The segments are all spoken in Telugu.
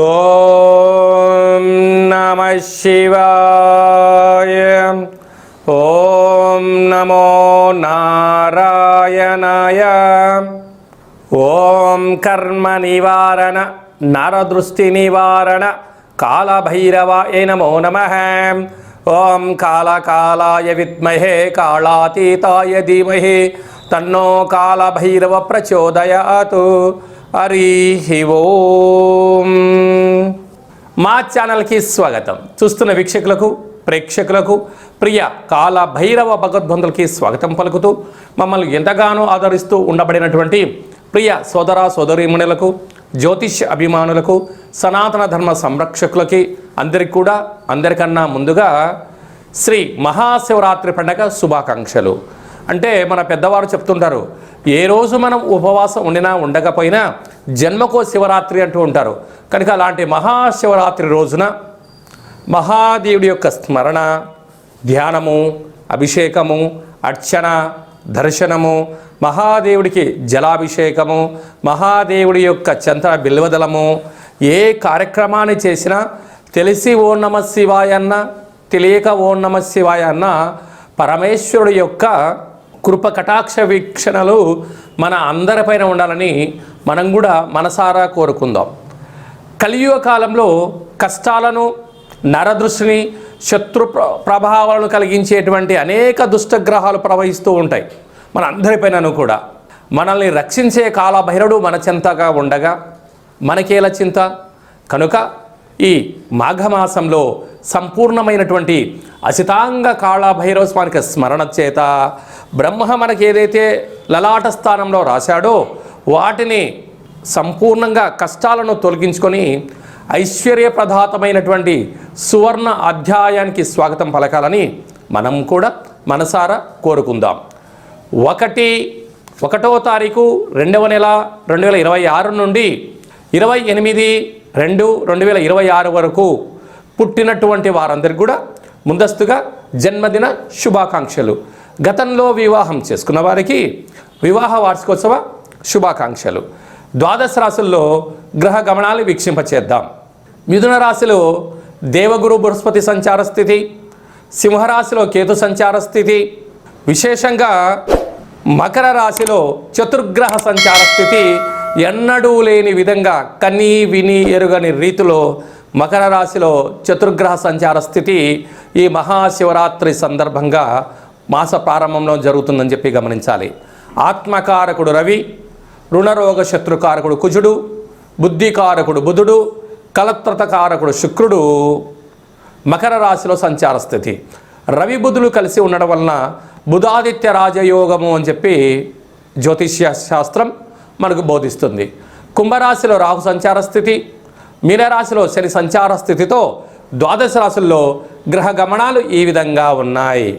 ఓం నమః శివాయ. ఓం నమో నారాయణాయ. ఓం కర్మ నివారణ నరదృష్టి నివారణ కాళభైరవాయ నమో నమః. ఓం కాళకాలాయ విద్మహే కాళాతీతాయ ధీమహి తన్నో కాళభైరవ ప్రచోదయాత్. హరి ఓం. మా ఛానల్కి స్వాగతం. చూస్తున్న వీక్షకులకు ప్రేక్షకులకు ప్రియ కాళభైరవ భగవద్బంధులకి స్వాగతం పలుకుతూ మమ్మల్ని ఎంతగానో ఆదరిస్తూ ఉండబడినటువంటి ప్రియ సోదర సోదరీమణులకు, జ్యోతిష్ అభిమానులకు, సనాతన ధర్మ సంరక్షకులకి అందరికన్నా ముందుగా శ్రీ మహాశివరాత్రి పండగ శుభాకాంక్షలు. అంటే మన పెద్దవారు చెప్తుంటారు, ఏ రోజు మనం ఉపవాసం ఉండినా ఉండకపోయినా జన్మకో శివరాత్రి అంటూ ఉంటారు. కనుక అలాంటి మహాశివరాత్రి రోజున మహాదేవుడి యొక్క స్మరణ, ధ్యానము, అభిషేకము, అర్చన, దర్శనము, మహాదేవుడికి జలాభిషేకము, మహాదేవుడి యొక్క చంద్ర బిల్వదలము, ఏ కార్యక్రమాన్ని చేసినా తెలిసి ఓం నమ శివాయ అన్న, తెలియక ఓం నమ శివాయ అన్న పరమేశ్వరుడి యొక్క కృప కటాక్ష వీక్షణలు మన అందరిపైన ఉండాలని మనం కూడా మనసారా కోరుకుందాం. కలియుగ కాలంలో కష్టాలను, నరదృష్టిని, శత్రు ప్రభావాలను కలిగించేటువంటి అనేక దుష్టగ్రహాలు ప్రవహిస్తూ ఉంటాయి మన అందరిపైనను కూడా. మనల్ని రక్షించే కాళభైరవుడు మన చెంతగా ఉండగా మనకేల చింత? కనుక ఈ మాఘమాసంలో సంపూర్ణమైనటువంటి అసితాంగ కాళభైరవ స్వామికి స్మరణ చేత బ్రహ్మ మనకి ఏదైతే లలాట స్థానంలో రాశాడో వాటిని సంపూర్ణంగా కష్టాలను తొలగించుకొని ఐశ్వర్యప్రదాతమైనటువంటి సువర్ణ అధ్యాయానికి స్వాగతం పలకాలని మనం కూడా మనసారా కోరుకుందాం. 1వ తారీఖు 2వ నెల 2026 నుండి 28/2/2026 వరకు పుట్టినటువంటి వారందరికీ కూడా ముందస్తుగా జన్మదిన శుభాకాంక్షలు. గతంలో వివాహం చేసుకున్న వారికి వివాహ వార్షికోత్సవ శుభాకాంక్షలు. ద్వాదశ రాశుల్లో గ్రహ గమనాలు వీక్షింపచేద్దాం. మిథున రాశిలో దేవగురు బృహస్పతి సంచార స్థితి, సింహరాశిలో కేతు సంచార స్థితి, విశేషంగా మకర రాశిలో చతుర్గ్రహ సంచార స్థితి. ఎన్నడూ లేని విధంగా కన్నీ విని ఎరుగని రీతిలో మకర రాశిలో చతుర్గ్రహ సంచార స్థితి ఈ మహాశివరాత్రి సందర్భంగా మాస ప్రారంభంలో జరుగుతుందని చెప్పి గమనించాలి. ఆత్మకారకుడు రవి, రుణరోగ శత్రుకారకుడు కుజుడు, బుద్ధికారకుడు బుధుడు, కలత్రతకారకుడు శుక్రుడు మకర రాశిలో సంచార స్థితి. రవి బుధులు కలిసి ఉండడం వలన బుధాదిత్య రాజయోగము అని చెప్పి జ్యోతిష్య శాస్త్రం మనకు బోధిస్తుంది. కుంభరాశిలో రాహు సంచార స్థితి, మీనరాశిలో శని సంచార స్థితితో ద్వాదశ రాశుల్లో గ్రహ గమనాలు ఈ విధంగా ఉన్నాయి.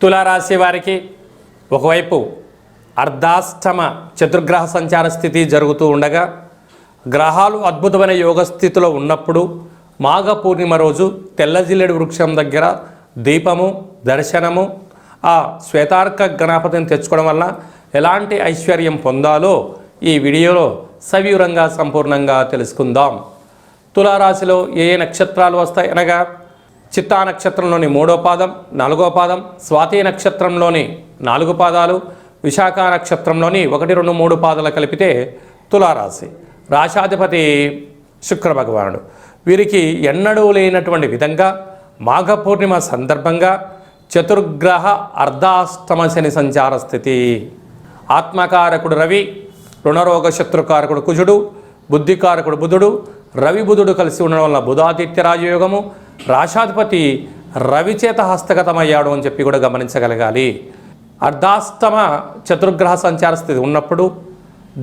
తులారాశి వారికి ఒకవైపు అర్ధాష్టమ చతుర్గ్రహ సంచార స్థితి జరుగుతూ ఉండగా గ్రహాలు అద్భుతమైన యోగ స్థితిలో ఉన్నప్పుడు మాఘ పూర్ణిమ రోజు తెల్లజిల్లెడు వృక్షం దగ్గర దీపము, దర్శనము, ఆ శ్వేతార్క గణపతిని తెచ్చుకోవడం వల్ల ఎలాంటి ఐశ్వర్యం పొందాలో ఈ వీడియోలో సవివరంగా సంపూర్ణంగా తెలుసుకుందాం. తులారాశిలో ఏ నక్షత్రాలు వస్తాయి అనగా చిత్తా నక్షత్రంలోని 3వ పాదం, 4వ పాదం, స్వాతి నక్షత్రంలోని 4 పాదాలు, విశాఖ నక్షత్రంలోని 1, 2, 3 పాదాలు కలిపితే తులారాశి. రాశాధిపతి శుక్ర భగవానుడు. వీరికి ఎన్నడూ లేనటువంటి విధంగా మాఘ పూర్ణిమ సందర్భంగా చతుర్గ్రహ అర్ధాష్టమ శని సంచార స్థితి. ఆత్మకారకుడు రవి, రుణరోగ శత్రుకారకుడు కుజుడు, బుద్ధికారకుడు బుధుడు, రవి బుధుడు కలిసి ఉండడం వల్ల బుధాదిత్య రాజయోగము. రాశాధిపతి రవిచేత హస్తగతమయ్యాడు అని చెప్పి కూడా గమనించగలగాలి. అర్ధాష్టమ చతుర్గ్రహ సంచార స్థితి ఉన్నప్పుడు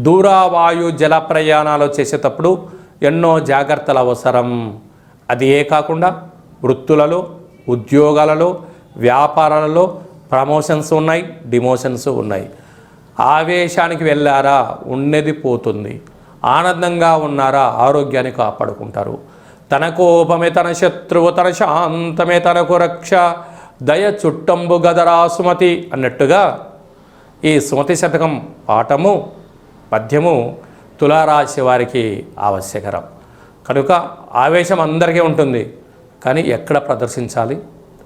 దూరావాయు జల ప్రయాణాలు చేసేటప్పుడు ఎన్నో జాగ్రత్తలు అవసరం. అది ఏ కాకుండా వృత్తులలో, ఉద్యోగాలలో, వ్యాపారాలలో ప్రమోషన్స్ ఉన్నాయి, డిమోషన్స్ ఉన్నాయి. ఆవేశానికి వెళ్ళారా ఉన్నది పోతుంది, ఆనందంగా ఉన్నారా ఆరోగ్యాన్ని కాపాడుకుంటారు. తన కోపమే తన శత్రువు, తన శాంతమే తనకు రక్ష, దయ చుట్టంబు గదరా సుమతి అన్నట్టుగా ఈ సుమతి శతకం పాఠము పద్యము తులారాశి వారికి ఆవశ్యకరం. కనుక ఆవేశం అందరికీ ఉంటుంది, కానీ ఎక్కడ ప్రదర్శించాలి,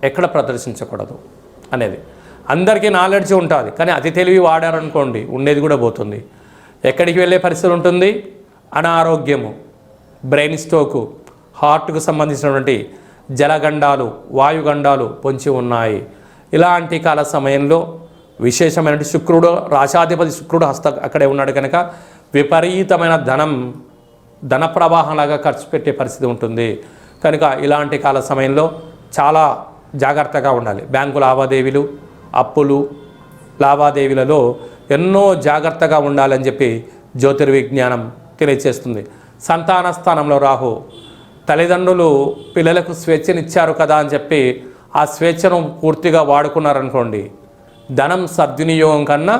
ఎక్కడ ప్రదర్శించకూడదు అనేది అందరికీ నాలెడ్జ్ ఉంటుంది, కానీ అతి తెలివి వాడారనుకోండి ఉండేది కూడా పోతుంది. ఎక్కడికి వెళ్ళే పరిస్థితి ఉంటుంది? అనారోగ్యము, బ్రెయిన్ స్ట్రోకు, హార్ట్కు సంబంధించినటువంటి జలగండాలు, వాయుగండాలు పొంచి ఉన్నాయి. ఇలాంటి కాల సమయంలో విశేషమైన శుక్రుడు, రాశాధిపతి శుక్రుడు అక్కడే ఉన్నాడు కనుక విపరీతమైన ధన ప్రవాహంలాగా ఖర్చు పెట్టే పరిస్థితి ఉంటుంది. కనుక ఇలాంటి కాల సమయంలో చాలా జాగ్రత్తగా ఉండాలి. బ్యాంకు లావాదేవీలు, అప్పులు, లావాదేవీలలో ఎన్నో జాగ్రత్తగా ఉండాలని చెప్పి జ్యోతిర్విజ్ఞానం తెలియజేస్తుంది. సంతాన స్థానంలో రాహు, తల్లిదండ్రులు పిల్లలకు స్వేచ్ఛనిచ్చారు కదా అని చెప్పి ఆ స్వేచ్ఛను పూర్తిగా వాడుకున్నారనుకోండి, ధనం సద్వినియోగం కన్నా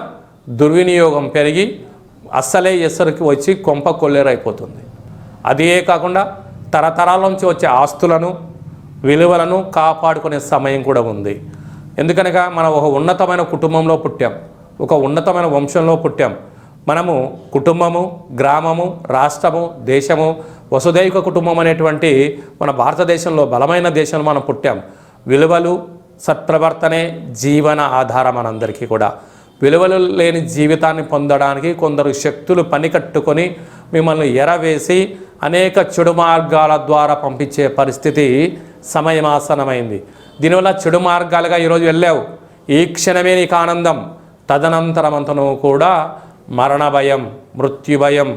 దుర్వినియోగం పెరిగి అస్సలే ఎసరికి వచ్చి కొంప కొల్లేరైపోతుంది. అదే కాకుండా తరతరాల నుంచి వచ్చే ఆస్తులను, విలువలను కాపాడుకునే సమయం కూడా ఉంది. ఎందుకనగా మనం ఒక ఉన్నతమైన కుటుంబంలో పుట్టాం, ఒక ఉన్నతమైన వంశంలో పుట్టాం. మనము కుటుంబము, గ్రామము, రాష్ట్రము, దేశము, వసుదైక కుటుంబం అనేటువంటి మన భారతదేశంలో బలమైన దేశంలో మనం పుట్టాం. విలువలు, సత్ప్రవర్తనే జీవన ఆధారం మనందరికీ కూడా. విలువలు లేని జీవితాన్ని పొందడానికి కొందరు శక్తులు పనికట్టుకొని మిమ్మల్ని ఎరవేసి అనేక చెడు మార్గాల ద్వారా పంపించే పరిస్థితి సమయమాసనమైంది. దీనివల్ల చెడు మార్గాలుగా ఈరోజు వెళ్ళావు, ఈ క్షణమే నీకు ఆనందం, తదనంతరమంతను కూడా మరణ భయం, మృత్యు భయం,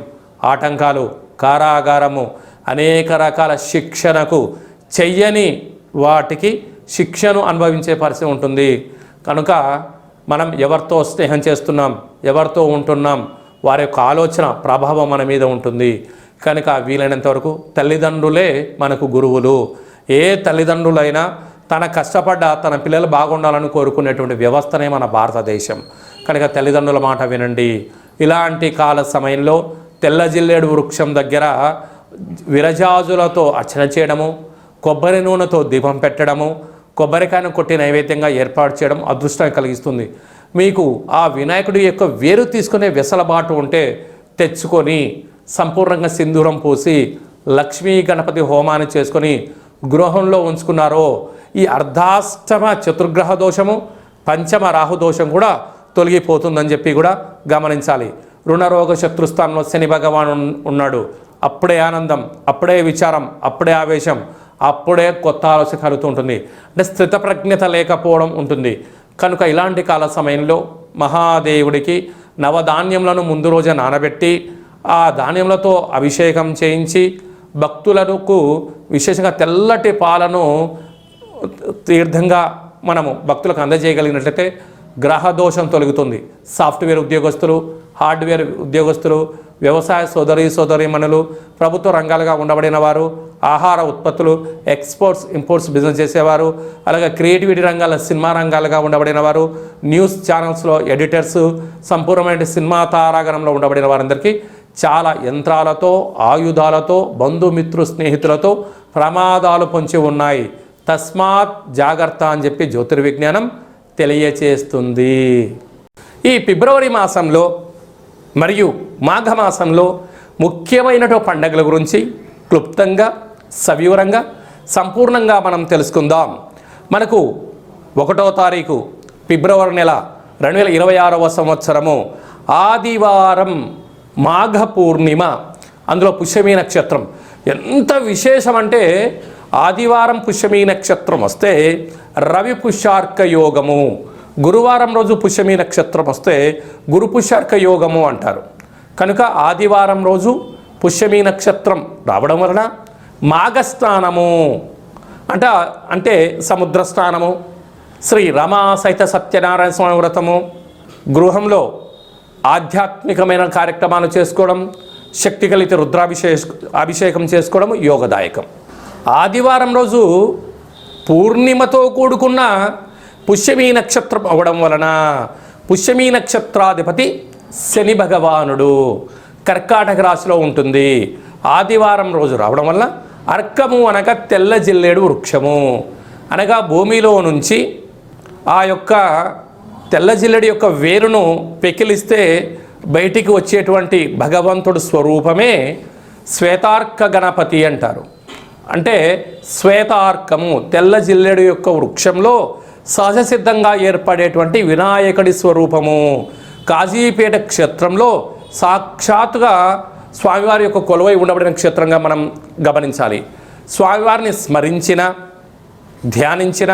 ఆటంకాలు, కారాగారము, అనేక రకాల శిక్షణకు చెయ్యని వాటికి శిక్షను అనుభవించే పరిస్థితి ఉంటుంది. కనుక మనం ఎవరితో స్నేహం చేస్తున్నాం, ఎవరితో ఉంటున్నాం, వారి యొక్క ఆలోచన ప్రభావం మన మీద ఉంటుంది. కనుక వీలైనంత వరకు తల్లిదండ్రులే మనకు గురువులు. ఏ తల్లిదండ్రులైనా తన కష్టపడ్డ తన పిల్లలు బాగుండాలని కోరుకునేటువంటి వ్యవస్థనే మన భారతదేశం. కనుక తల్లిదండ్రుల మాట వినండి. ఇలాంటి కాల సమయంలో తెల్ల జిల్లేడు వృక్షం దగ్గర విరజాజులతో అర్చన చేయడము, కొబ్బరి నూనెతో దీపం పెట్టడము, కొబ్బరికాయను కొట్టి నైవేద్యంగా ఏర్పాటు చేయడం అదృష్టాన్ని కలిగిస్తుంది. మీకు ఆ వినాయకుడి యొక్క వేరు తీసుకునే వెసలబాటు ఉంటే తెచ్చుకొని సంపూర్ణంగా సింధూరం పూసి లక్ష్మీ గణపతి హోమాన్ని చేసుకొని గృహంలో ఉంచుకున్నారో ఈ అర్ధాష్టమ చతుర్గ్రహ దోషము, పంచమ రాహు దోషం కూడా తొలగిపోతుందని చెప్పి కూడా గమనించాలి. రుణరోగ శత్రుస్థానంలో శని భగవాను ఉన్నాడు. అప్పుడే ఆనందం, అప్పుడే విచారం, అప్పుడే ఆవేశం, అప్పుడే కొత్త ఆలోచన కలుగుతూ ఉంటుంది. అంటే స్థితప్రజ్ఞత లేకపోవడం ఉంటుంది. కనుక ఇలాంటి కాల సమయంలో మహాదేవుడికి నవధాన్యములను ముందు రోజే నానబెట్టి ఆ ధాన్యములతో అభిషేకం చేయించి భక్తులకు విశేషంగా తెల్లటి పాలను తీర్థంగా మనము భక్తులకు అందజేయగలిగినట్లయితే గ్రహ దోషం తొలగుతుంది. సాఫ్ట్వేర్ ఉద్యోగస్తులు, హార్డ్వేర్ ఉద్యోగస్తులు, వ్యవసాయ సోదరీమణులు, ప్రభుత్వ రంగాలుగా ఉండబడిన వారు, ఆహార ఉత్పత్తులు, ఎక్స్పోర్ట్స్ ఇంపోర్ట్స్ బిజినెస్ చేసేవారు, అలాగే క్రియేటివిటీ రంగాల సినిమా రంగాలుగా ఉండబడిన వారు, న్యూస్ ఛానల్స్లో ఎడిటర్స్, సంపూర్ణమైన సినిమా తారాగణంలో ఉండబడిన వారందరికీ చాలా యంత్రాలతో, ఆయుధాలతో, బంధుమిత్రు స్నేహితులతో ప్రమాదాలు పొంచి ఉన్నాయి. తస్మాత్ జాగ్రత్త అని చెప్పి జ్యోతిర్విజ్ఞానం తెలియచేస్తుంది. ఈ ఫిబ్రవరి మాసంలో మరియు మాఘమాసంలో ముఖ్యమైనటువంటి పండుగల గురించి క్లుప్తంగా, సవివరంగా, సంపూర్ణంగా మనం తెలుసుకుందాం. మనకు 1వ తారీఖు ఫిబ్రవరి నెల 2026వ సంవత్సరము ఆదివారం మాఘ పూర్ణిమ, అందులో పుష్యమీ నక్షత్రం. ఎంత విశేషం అంటే ఆదివారం పుష్యమీ నక్షత్రం వస్తే రవి పుష్యార్క యోగము, గురువారం రోజు పుష్యమీ నక్షత్రం వస్తే గురు పుష్యార్క యోగము అంటారు. కనుక ఆదివారం రోజు పుష్యమీ నక్షత్రం రావడం వలన మాఘస్నానము అంటే సముద్ర స్నానము, శ్రీ రమా సహిత సత్యనారాయణ స్వామి వ్రతము, గృహంలో ఆధ్యాత్మికమైన కార్యక్రమాలు చేసుకోవడం, శక్తి కలిగితే అభిషేకం చేసుకోవడం యోగదాయకం. ఆదివారం రోజు పూర్ణిమతో కూడుకున్న పుష్యమీ నక్షత్రం అవ్వడం వలన పుష్యమీ నక్షత్రాధిపతి శని భగవానుడు కర్కాటక రాశిలో ఉంటుంది. ఆదివారం రోజు రావడం వల్ల అర్కము అనగా తెల్ల జిల్లేడు వృక్షము, అనగా భూమిలో నుంచి ఆ యొక్క తెల్ల జిల్లేడు యొక్క వేరును పెకిలిస్తే బయటికి వచ్చేటువంటి భగవంతుడు స్వరూపమే శ్వేతార్క గణపతి అంటారు. అంటే శ్వేతార్కము తెల్ల జిల్లేడు యొక్క వృక్షంలో సహజ సిద్ధంగా ఏర్పడేటువంటి వినాయకుడి స్వరూపము. కాజీపేట క్షేత్రంలో సాక్షాత్తుగా స్వామివారి యొక్క కొలువై ఉండబడిన క్షేత్రంగా మనం గమనించాలి. స్వామివారిని స్మరించిన, ధ్యానించిన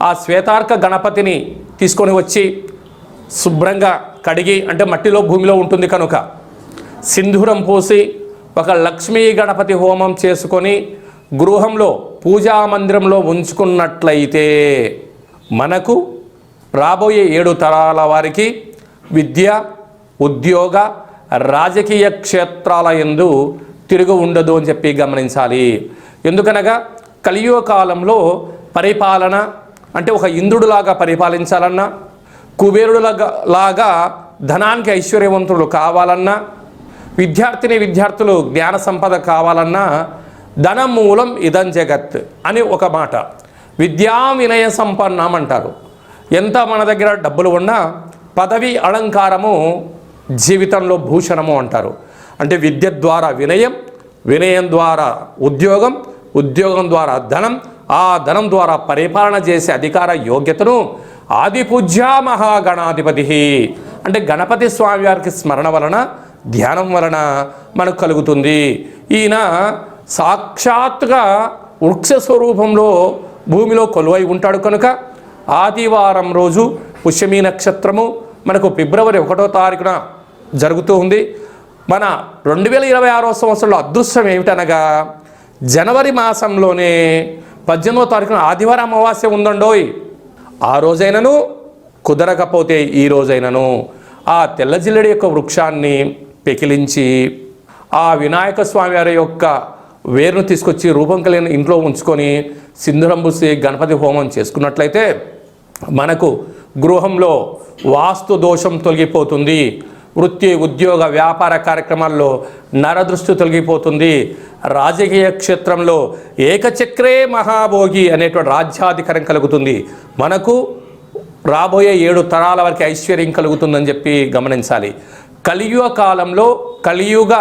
ఆ శ్వేతార్క గణపతిని తీసుకొని వచ్చి శుభ్రంగా కడిగి, అంటే మట్టిలో భూమిలో ఉంటుంది కనుక సింధూరం పోసి ఒక లక్ష్మీ గణపతి హోమం చేసుకొని గృహంలో పూజా మందిరంలో ఉంచుకున్నట్లయితే మనకు రాబోయే 7 తరాల వారికి విద్య, ఉద్యోగ, రాజకీయ క్షేత్రాల యందు తిరుగు ఉండదు అని చెప్పి గమనించాలి. ఎందుకనగా కలియుగ కాలంలో పరిపాలన అంటే ఒక ఇంద్రుడులాగా పరిపాలించాలన్నా, కుబేరుడులాగా ధనానికి ఐశ్వర్యవంతులు కావాలన్నా, విద్యార్థులు జ్ఞాన సంపద కావాలన్నా ధనం మూలం ఇదం జగత్ అని ఒక మాట. విద్యా వినయ సంపన్నం అంటారు. ఎంత మన దగ్గర డబ్బులు ఉన్నా పదవి అలంకారము జీవితంలో భూషణము అంటారు. అంటే విద్య ద్వారా వినయం, వినయం ద్వారా ఉద్యోగం, ఉద్యోగం ద్వారా ధనం, ఆ ధనం ద్వారా పరిపాలన చేసే అధికార యోగ్యతను ఆదిపూజ్య మహాగణాధిపతి అంటే గణపతి స్వామి వారికి స్మరణ వలన, ధ్యానం వలన మనకు కలుగుతుంది. ఈయన సాక్షాత్తుగా వృక్ష స్వరూపంలో భూమిలో కొలువై ఉంటాడు కనుక ఆదివారం రోజు పుష్యమీ నక్షత్రము మనకు ఫిబ్రవరి 1వ తారీఖున జరుగుతూ ఉంది. మన 2026వ సంవత్సరంలో అదృష్టం ఏమిటనగా జనవరి మాసంలోనే 18వ తారీఖున ఆదివారం అమావాస్య ఉందండోయ్. ఆ రోజైనను కుదరకపోతే ఈ రోజైనను ఆ తెల్ల జిల్లెడి యొక్క వృక్షాన్ని పెకిలించి ఆ వినాయక స్వామి వారి యొక్క వేరును తీసుకొచ్చి రూపం కలిగిన ఇంట్లో ఉంచుకొని సింధూరం పూసి గణపతి హోమం చేసుకున్నట్లయితే మనకు గృహంలో వాస్తు దోషం తొలగిపోతుంది. వృత్తి, ఉద్యోగ, వ్యాపార కార్యక్రమాల్లో నరదృష్టి తొలగిపోతుంది. రాజకీయ క్షేత్రంలో ఏకచక్రే మహాభోగి అనేటువంటి రాజ్యాధికారం కలుగుతుంది. మనకు రాబోయే 7 తరాల వరకు ఐశ్వర్యం కలుగుతుందని చెప్పి గమనించాలి. కలియుగ కాలంలో కలియుగ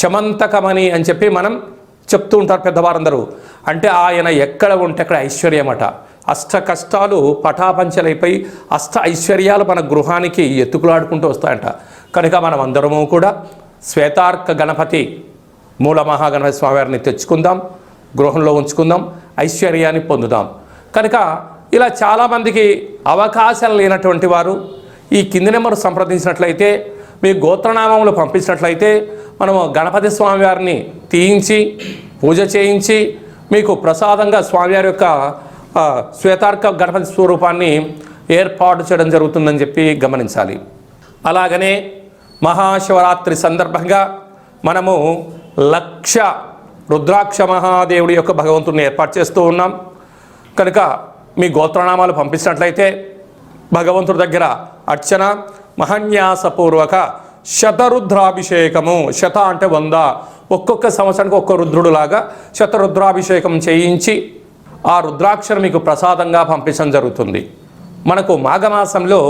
శమంతకమని అని చెప్పి మనం చెప్తూ ఉంటారు పెద్దవారందరూ. అంటే ఆయన ఎక్కడ ఉంటే అక్కడ ఐశ్వర్యమట. అష్ట కష్టాలు పటాపంచలైపోయి అష్ట ఐశ్వర్యాలు మన గృహానికి ఎత్తుకులాడుకుంటూ వస్తాయంట. కనుక మనం అందరము కూడా శ్వేతార్క గణపతి మూల మహాగణపతి స్వామివారిని తెచ్చుకుందాం, గృహంలో ఉంచుకుందాం, ఐశ్వర్యాన్ని పొందుదాం. కనుక ఇలా చాలామందికి అవకాశం లేనటువంటి వారు ఈ కింది నెంబర్ సంప్రదించినట్లయితే, మీ గోత్రనామములు పంపించినట్లయితే మనము గణపతి స్వామివారిని తీయించి పూజ చేయించి మీకు ప్రసాదంగా స్వామివారి యొక్క శ్వేతార్క గణపతి స్వరూపాన్ని ఏర్పాటు చేయడం జరుగుతుందని చెప్పి గమనించాలి. అలాగనే మహాశివరాత్రి సందర్భంగా మనము 1,00,000 రుద్రాక్ష మహాదేవుడి యొక్క భగవంతుడిని ఏర్పాటు చేస్తూ ఉన్నాం. కనుక మీ గోత్రనామాలు పంపించినట్లయితే భగవంతుడి దగ్గర అర్చన, మహాన్యాసపూర్వక శతరుద్రాభిషేకము, శత అంటే 100, ఒక్కొక్క సంవత్సరానికి ఒక్క రుద్రుడులాగా శతరుద్రాభిషేకం చేయించి ఆ రుద్రాక్షను మీకు ప్రసాదంగా పంపించడం జరుగుతుంది. మనకు మాఘమాసంలో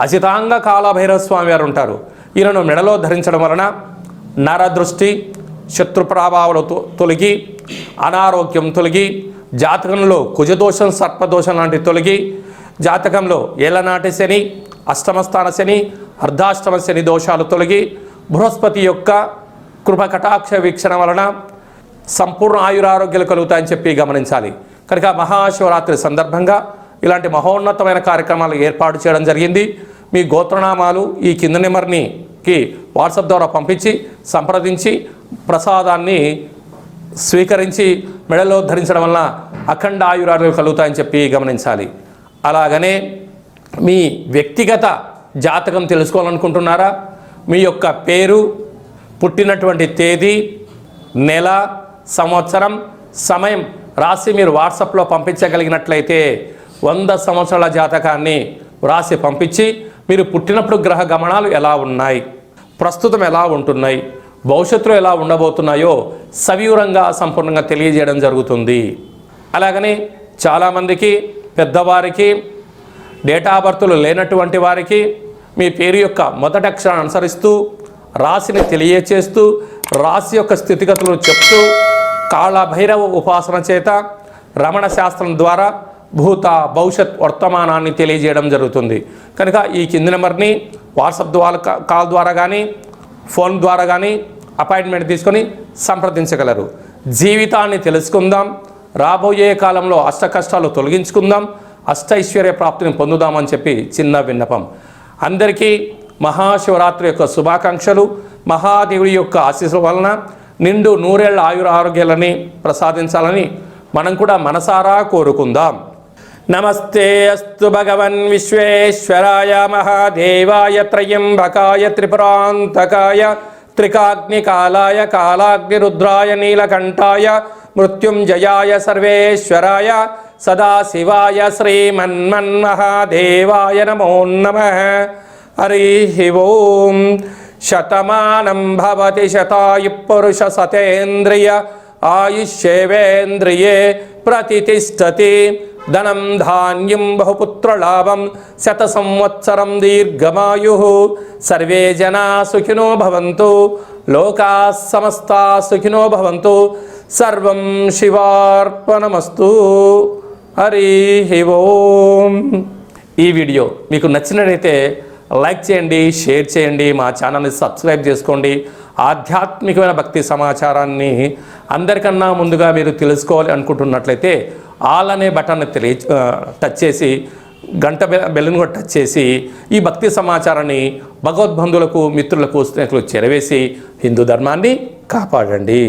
అజితాంగ కాలభైరవ స్వామి వారు ఉంటారు. ఈయనను మెడలో ధరించడం వలన నరదృష్టి, శత్రు ప్రభావాలు తొలగి, అనారోగ్యం తొలగి, జాతకంలో కుజదోషం, సర్పదోషం లాంటి తొలగి, జాతకంలో ఏళ్ళనాటి శని, అష్టమస్థాన శని, అర్ధాష్టమ శని దోషాలు తొలగి, బృహస్పతి యొక్క కృప కటాక్ష వీక్షణ వలన సంపూర్ణ ఆయురారోగ్యాలు కలుగుతాయని చెప్పి గమనించాలి. కనుక మహాశివరాత్రి సందర్భంగా ఇలాంటి మహోన్నతమైన కార్యక్రమాలు ఏర్పాటు చేయడం జరిగింది. మీ గోత్రనామాలు ఈ కింద నెంబర్కి వాట్సాప్ ద్వారా పంపించి సంప్రదించి ప్రసాదాన్ని స్వీకరించి మెడలో ధరించడం వలన అఖండ ఆయురారోగ్యాలు కలుగుతాయని చెప్పి గమనించాలి. అలాగనే మీ వ్యక్తిగత జాతకం తెలుసుకోవాలనుకుంటున్నారా? మీ యొక్క పేరు, పుట్టినటువంటి తేదీ, నెల, సంవత్సరం, సమయం రాసి మీరు వాట్సాప్లో పంపించగలిగినట్లయితే 100 సంవత్సరాల జాతకాన్ని రాసి పంపించి మీరు పుట్టినప్పుడు గ్రహ గమనాలు ఎలా ఉన్నాయి, ప్రస్తుతం ఎలా ఉంటున్నాయి, భవిష్యత్తులో ఎలా ఉండబోతున్నాయో సవివరంగా సంపూర్ణంగా తెలియజేయడం జరుగుతుంది. అలాగని చాలామందికి పెద్దవారికి, డేట్ ఆఫ్ బర్త్లు లేనటువంటి వారికి మీ పేరు యొక్క మొదటి అక్షరాన్ని అనుసరిస్తూ రాశిని తెలియచేస్తూ రాశి యొక్క స్థితిగతులను చెప్తూ కాళభైరవ ఉపాసన చేత రమణ శాస్త్రం ద్వారా భూత భవిష్యత్ వర్తమానాన్ని తెలియజేయడం జరుగుతుంది. కనుక ఈ కింది నెంబర్ని వాట్సాప్ ద్వారా కాల్ ద్వారా కానీ ఫోన్ ద్వారా కానీ అపాయింట్మెంట్ తీసుకొని సంప్రదించగలరు. జీవితాన్ని తెలుసుకుందాం, రాబోయే కాలంలో అష్ట కష్టాలు తొలగించుకుందాం, అష్టైశ్వర్య ప్రాప్తిని పొందుదామని చెప్పి చిన్న విన్నపం. అందరికీ మహాశివరాత్రి యొక్క శుభాకాంక్షలు. మహాదేవుడి యొక్క ఆశీస్సుల వలన నిండు నూరేళ్ల ఆయుర ఆరోగ్యాలని ప్రసాదించాలని మనం కూడా మనసారా కోరుకుందాం. నమస్తే అస్తు భగవన్ విశ్వేశ్వరాయ మహాదేవాయ త్రయంబకాయ త్రిపురాంతకాయ త్రికాగ్నికాలాయ కాలాగ్నిరుద్రాయ నీలకంఠాయ మృత్యుంజయాయ సర్వేశ్వరాయ సదాశివాయ శ్రీమన్మన్మహాదేవాయ నమో నమః. హరి ఓం. శతమానం భవతి శతాయు పురుష సతేంద్రియ ఆయుష్యేవేంద్రియే ప్రతిష్టతి. ధనం ధాన్యం బహుపుత్రలాభం శత సంవత్సరం దీర్ఘమాయు. సర్వే జనా సుఖినో భవంతు, లోకా సమస్తా సుఖినో భవంతు. సర్వం శివార్పణమస్తు. హరి ఓం. ఈ వీడియో మీకు నచ్చినట్లయితే లైక్ చేయండి, షేర్ చేయండి, మా ఛానల్ని సబ్స్క్రైబ్ చేసుకోండి. ఆధ్యాత్మికమైన భక్తి సమాచారాన్ని అందరికన్నా ముందుగా మీరు తెలుసుకోవాలి అనుకుంటున్నట్లయితే ఆల్ అనే బటన్ని టచ్ చేసి గంట బెల్లును కూడా టచ్ చేసి ఈ భక్తి సమాచారాన్ని భగవద్బంధువులకు, మిత్రులకు, స్నేహితులకు చేరవేసి హిందూ ధర్మాన్ని కాపాడండి.